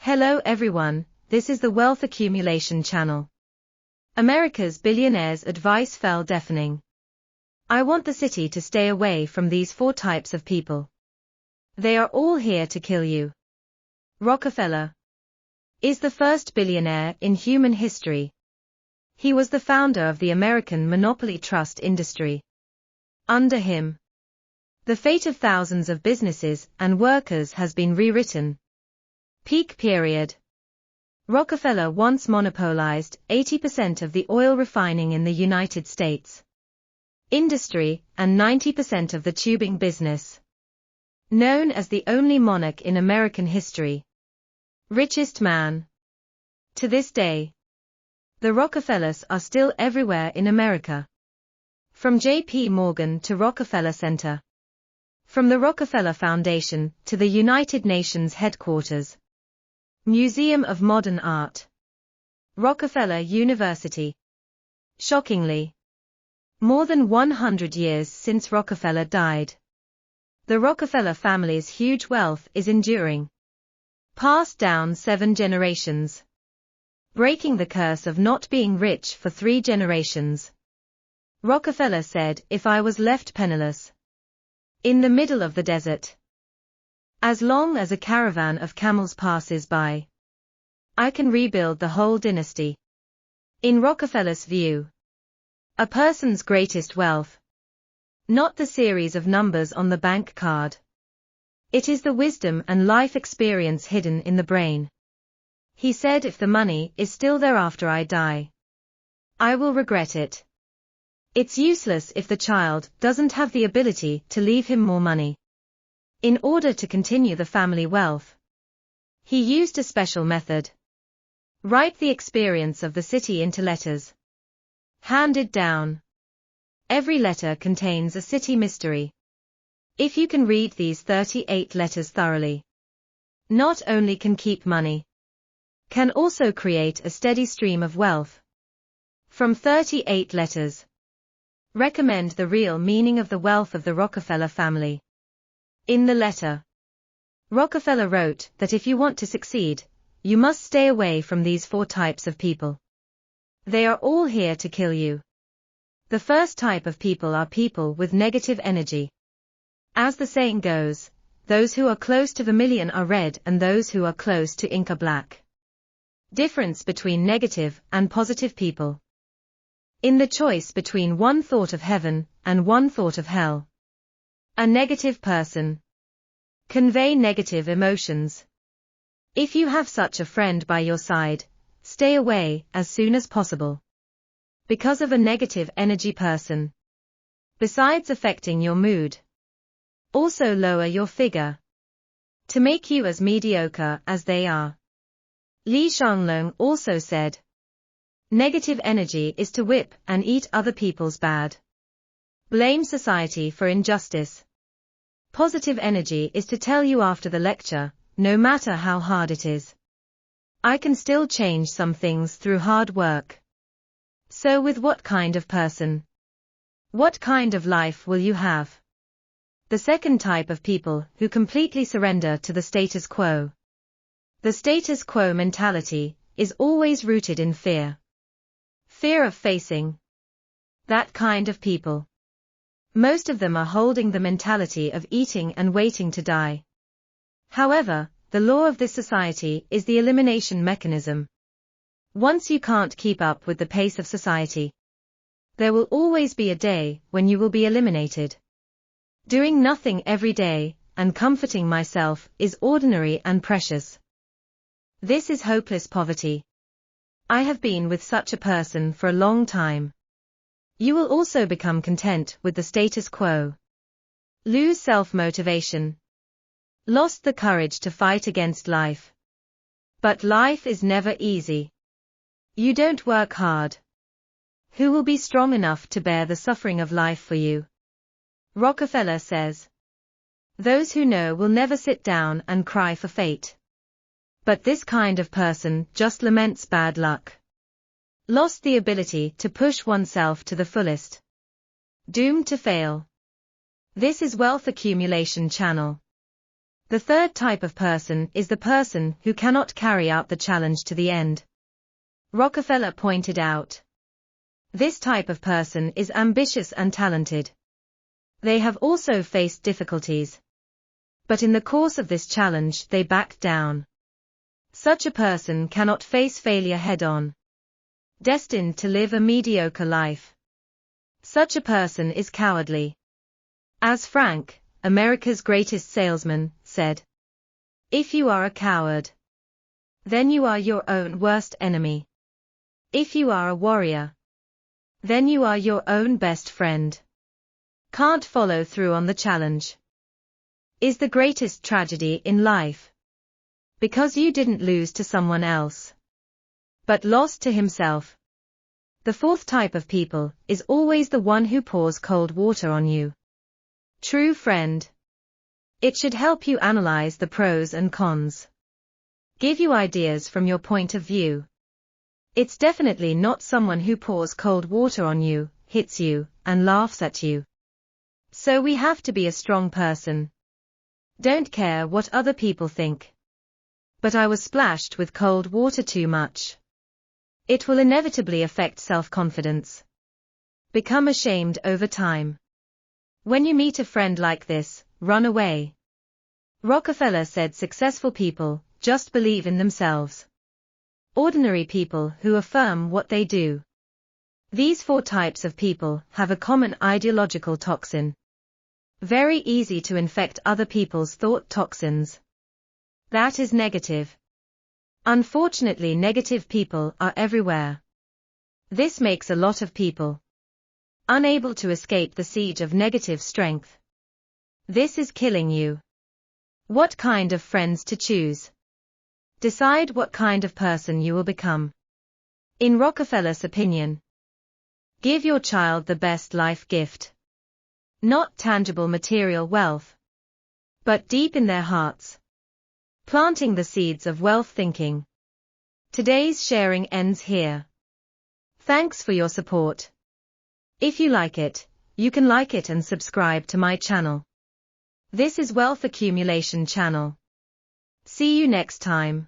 Hello everyone, this is the Wealth Accumulation Channel. America's billionaires' advice fell deafening. I want the city to stay away from these 4 types of people. They are all here to kill you. Rockefeller is the first billionaire in human history. He was the founder of the American monopoly trust industry. Under him, the fate of thousands of businesses and workers has been rewritten. Peak period. Rockefeller once monopolized 80% of the oil refining in the United States industry and 90% of the tubing business. Known as the only monarch in American history. Richest man. To this day, the Rockefellers are still everywhere in America. From J.P. Morgan to Rockefeller Center. From the Rockefeller Foundation to the United Nations headquarters. Museum of Modern Art. Rockefeller University. Shockingly, more than 100 years since Rockefeller died, the Rockefeller family's huge wealth is enduring. Passed down 7 generations. Breaking the curse of not being rich for 3 generations. Rockefeller said, "If I was left penniless in the middle of the desert, as long as a caravan of camels passes by, I can rebuild the whole dynasty." In Rockefeller's view, a person's greatest wealth, not the series of numbers on the bank card. It is the wisdom and life experience hidden in the brain. He said, "If the money is still there after I die, I will regret it. It's useless if the child doesn't have the ability to leave him more money." In order to continue the family wealth, he used a special method. Write the experience of the city into letters. Handed down. Every letter contains a city mystery. If you can read these 38 letters thoroughly, not only can keep money, can also create a steady stream of wealth. From 38 letters. Recommend the real meaning of the wealth of the Rockefeller family. In the letter, Rockefeller wrote that if you want to succeed, you must stay away from these 4 types of people. They are all here to kill you. The first type of people are people with negative energy. As the saying goes, those who are close to vermilion are red and those who are close to ink are black. Difference between negative and positive people. In the choice between one thought of heaven and one thought of hell, a negative person convey negative emotions. If you have such a friend by your side, stay away as soon as possible. Because of a negative energy person, besides affecting your mood, also lower your figure to make you as mediocre as they are. Li Shanglong also said, "Negative energy is to whip and eat other people's bad. Blame society for injustice. Positive energy is to tell you after the lecture, no matter how hard it is, I can still change some things through hard work." So with what kind of person? What kind of life will you have? The second type of people who completely surrender to the status quo. The status quo mentality is always rooted in fear. Fear of facing that kind of people. Most of them are holding the mentality of eating and waiting to die. However, the law of this society is the elimination mechanism. Once you can't keep up with the pace of society, there will always be a day when you will be eliminated. Doing nothing every day and comforting myself is ordinary and precious. This is hopeless poverty. I have been with such a person for a long time. You will also become content with the status quo. Lose self-motivation. Lost the courage to fight against life. But life is never easy. You don't work hard. Who will be strong enough to bear the suffering of life for you? Rockefeller says, "Those who know will never sit down and cry for fate. But this kind of person just laments bad luck. Lost the ability to push oneself to the fullest. Doomed to fail." This is Wealth Accumulation Channel. The third type of person is the person who cannot carry out the challenge to the end. Rockefeller pointed out. This type of person is ambitious and talented. They have also faced difficulties. But in the course of this challenge they backed down. Such a person cannot face failure head-on. Destined to live a mediocre life. Such a person is cowardly. As Frank, America's greatest salesman, said, "If you are a coward, then you are your own worst enemy. If you are a warrior, then you are your own best friend." Can't follow through on the challenge is the greatest tragedy in life. Because you didn't lose to someone else, but lost to himself. The fourth type of people is always the one who pours cold water on you. True friend. It should help you analyze the pros and cons. Give you ideas from your point of view. It's definitely not someone who pours cold water on you, hits you, and laughs at you. So we have to be a strong person. Don't care what other people think. But I was splashed with cold water too much. It will inevitably affect self-confidence. Become ashamed over time. When you meet a friend like this, run away. Rockefeller said successful people just believe in themselves. Ordinary people who affirm what they do. These four types of people have a common ideological toxin. Very easy to infect other people's thought toxins. That is negative. Unfortunately, negative people are everywhere. This makes a lot of people unable to escape the siege of negative strength. This is killing you. What kind of friends to choose? Decide what kind of person you will become. In Rockefeller's opinion, give your child the best life gift. Not tangible material wealth, but deep in their hearts. Planting the seeds of wealth thinking. Today's sharing ends here. Thanks for your support. If you like it, you can like it and subscribe to my channel. This is Wealth Accumulation Channel. See you next time.